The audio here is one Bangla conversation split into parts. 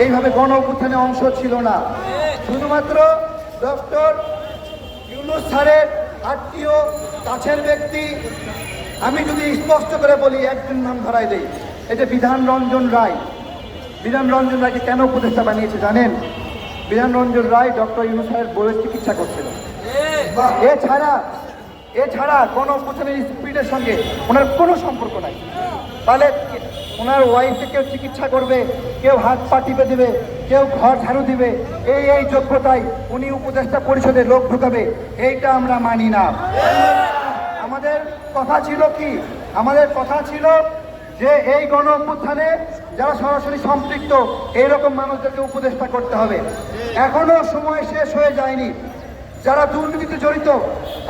এইভাবে গণ অভ্যুত্থানে অংশ ছিল না। শুধুমাত্র ডক্টর ইউনূস স্যারের আত্মীয় কাছের ব্যক্তি, আমি যদি স্পষ্ট করে বলি একজন নাম ধরাই দেই, এই যে বিধান রঞ্জন রায়। বিধান রঞ্জন রায়কে কেন উপদেষ্টা বানিয়েছে জানেন? বিধান রঞ্জন রায় ডক্টর ইউনূস স্যারের বইয়ের চিকিৎসা করছিল। এছাড়া গণ অভ্যুত্থানের স্পিডের সঙ্গে ওনার কোনো সম্পর্ক নাই। তাহলে ওনার ওয়াইফকে কেউ চিকিৎসা করবে, কেউ হাত পা টিপে দেবে, কেউ ঘর ঝাড়ু দিবে, এই যোগ্যতায় উনি উপদেষ্টা পরিষদে লোক ঢুকাবে, এইটা আমরা মানি না। আমাদের কথা ছিল কি? আমাদের কথা ছিল যে এই গণ অভ্যুত্থানে যারা সরাসরি সম্পৃক্ত এইরকম মানুষদেরকে উপদেষ্টা করতে হবে। এখনো সময় শেষ হয়ে যায়নি। যারা দুর্নীতিতে জড়িত,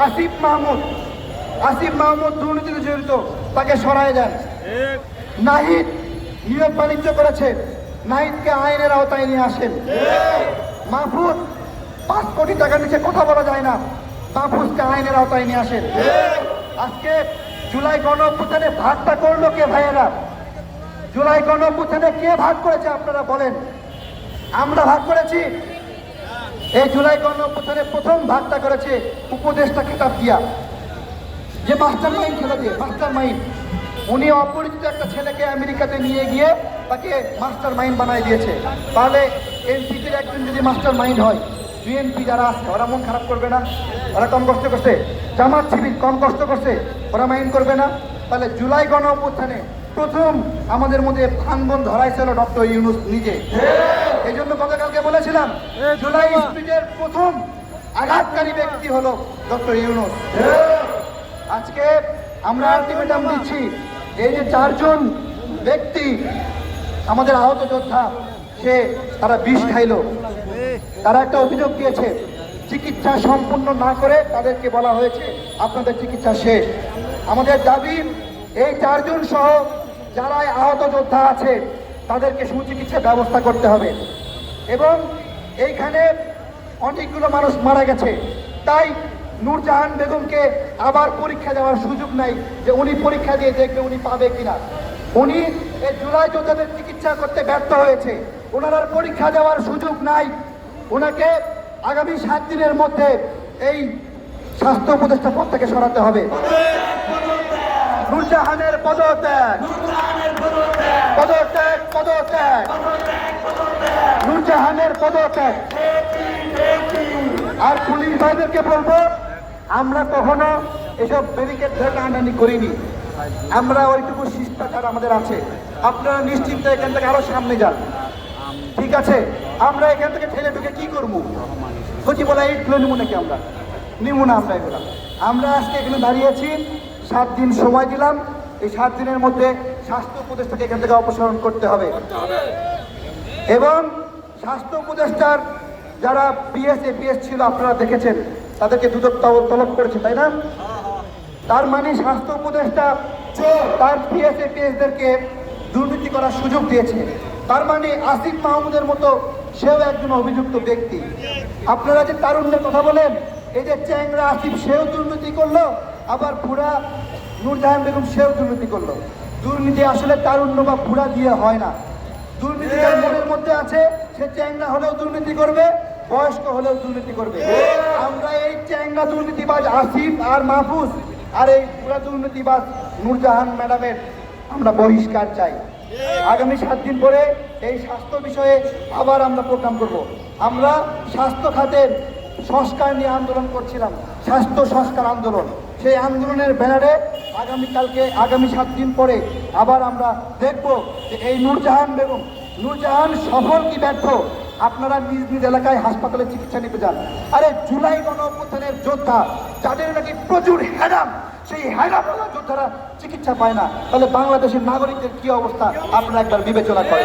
আসিফ মাহমুদ দুর্নীতিতে জড়িত, তাকে সরায় দেন। নাহিদ নিয়োগ বাণিজ্য করেছে, নাহিদকে আইনের আওতায় নিয়ে আসেন। মাহফুজ 5 কোটি টাকার নিচে কথা বলা যায় না, মাহফুজকে আইনের আওতায় নিয়ে আসেন। আজকে জুলাই গণ অভ্যুত্থানে ভাগটা করলো কে ভাইয়েরা? জুলাই গণ অভ্যুত্থানে কে ভাগ করেছে আপনারা বলেন? আমরা ভাগ করেছি। এই জুলাই গণ অভ্যুত্থানে প্রথম ভাগটা করেছে উপদেষ্টা খেতাব দিয়া, যে মাস্টার মাইন্ড খেলা দিয়ে। মাস্টার মাইন্ড উনি অপরিচিত একটা ছেলেকে আমেরিকাতে নিয়ে গিয়ে তাকে মাস্টার মাইন্ড বানায় দিয়েছে। তাহলে এনসিপির একজন যদি মাস্টার মাইন্ড হয়, বিএনপি যারা আছে ওরা মন খারাপ করবে না? ওরা কম কষ্ট করছে? জামাত শিবির কম কষ্ট করছে? ওরা মাইন্ড করবে না? তাহলে জুলাই গণ অভ্যুত্থানে প্রথম আমাদের মধ্যে ভাঙন ধরাইছিল ডক্টর ইউনূস নিজে। এই জন্য গতকালকে বলেছিলাম জুলাই স্পিডের প্রথম আঘাতকারী ব্যক্তি হলো ডক্টর ইউনূস। আজকে আমরা আলটিমেটাম দিচ্ছি, এই যে 4 জন ব্যক্তি আমাদের আহত যোদ্ধা, তারা বিষ খাইলো। তারা একটা অভিযোগ দিয়েছে, চিকিৎসা সম্পূর্ণ না করে তাদেরকে বলা হয়েছে আপনাদের চিকিৎসা শেষ। আমাদের দাবি এই 4 জন সহ যারা আহত যোদ্ধা আছে তাদেরকে সুচিকিৎসার ব্যবস্থা করতে হবে। এবং এইখানে অনেকগুলো মানুষ মারা গেছে, তাই নূরজাহান বেগমকে আবার পরীক্ষা দেওয়ার সুযোগ নাই যে উনি পরীক্ষা দিয়ে দেখবে উনি পাবে কিনা। উনি এই জুলাই যোদ্ধাদের চিকিৎসা করতে ব্যর্থ হয়েছে, ওনার আর পরীক্ষা দেওয়ার সুযোগ নাই। ওনাকে আগামী 7 দিনের মধ্যে এই স্বাস্থ্য উপদেষ্টা পদ থেকে সরাতে হবে। নূরজাহানের পদত্যাগ, পদত্যাগ, পদত্যাগ, নূরজাহানের পদত্যাগ। আর পুলিশ ভাইদেরকে বলবো, আমরা কখনো এসব ব্যারিকেড ধরে টানাটানি করিনি। আমরা ওইটুকু শিষ্টাচার আমাদের আছে। আপনারা নিশ্চিন্তে এখান থেকে আরো সামনে যান, ঠিক আছে? আমরা এখান থেকে ঠেলে ঢুকে কি করবো? সচি বলা এইগুলো নিব নাকি? আমরা নিব না। আমরা আজকে এখানে দাঁড়িয়েছি, 7 দিন সময় দিলাম। এই 7 দিনের মধ্যে স্বাস্থ্য উপদেষ্টাকে এখান থেকে অপসারণ করতে হবে। এবং স্বাস্থ্য উপদেষ্টার যারা পিএস ছিল আপনারা দেখেছেন, তাদেরকে দুদক তলব করেছে, তাই না? তার মানে স্বাস্থ্য উপদেষ্টা তার পিএসদেরকে দুর্নীতি করার সুযোগ দিয়েছে। তার মানে আসিফ মাহমুদের মতো সেও একজন অভিযুক্ত ব্যক্তি। আপনারা যে তারুণ্যের কথা বলেন, এই যে চ্যাংরা আসিফ, সেও দুর্নীতি করলো, আবার বুড়া নূরজাহান বেগম সেও দুর্নীতি করলো। দুর্নীতি আসলে তারুণ্য বা বুড়া দিয়ে হয় না। দুর্নীতি তার মনের মধ্যে আছে, সে চ্যাংরা হলেও দুর্নীতি করবে, বয়স্ক হলেও দুর্নীতি করবে। আমরা এই চ্যাংরা দুর্নীতিবাজ আসিফ আর মাহফুজ আর এই পুরা দুর্নীতিবাজ নূরজাহান ম্যাডামের আমরা বহিষ্কার চাই। আগামী 7 দিন পরে এই স্বাস্থ্য বিষয়ে আবার আমরা প্রোগ্রাম করব। আমরা স্বাস্থ্য খাতের সংস্কার নিয়ে আন্দোলন করছিলাম, স্বাস্থ্য সংস্কার আন্দোলন। সেই আন্দোলনের ব্যানারে আগামী 7 দিন পরে আবার আমরা দেখব যে এই নূরজাহান সফল কি ব্যর্থ। আপনারা নিজ নিজ এলাকায় হাসপাতালে চিকিৎসা নিতে যান। আরে জুলাই গণ অভ্যুত্থানের যোদ্ধা যাদের নাকি প্রচুর হ্যাডাম, সেই হ্যাডাম যোদ্ধারা চিকিৎসা পায় না, তাহলে বাংলাদেশের নাগরিকদের কি অবস্থা আপনারা একবার বিবেচনা করেন।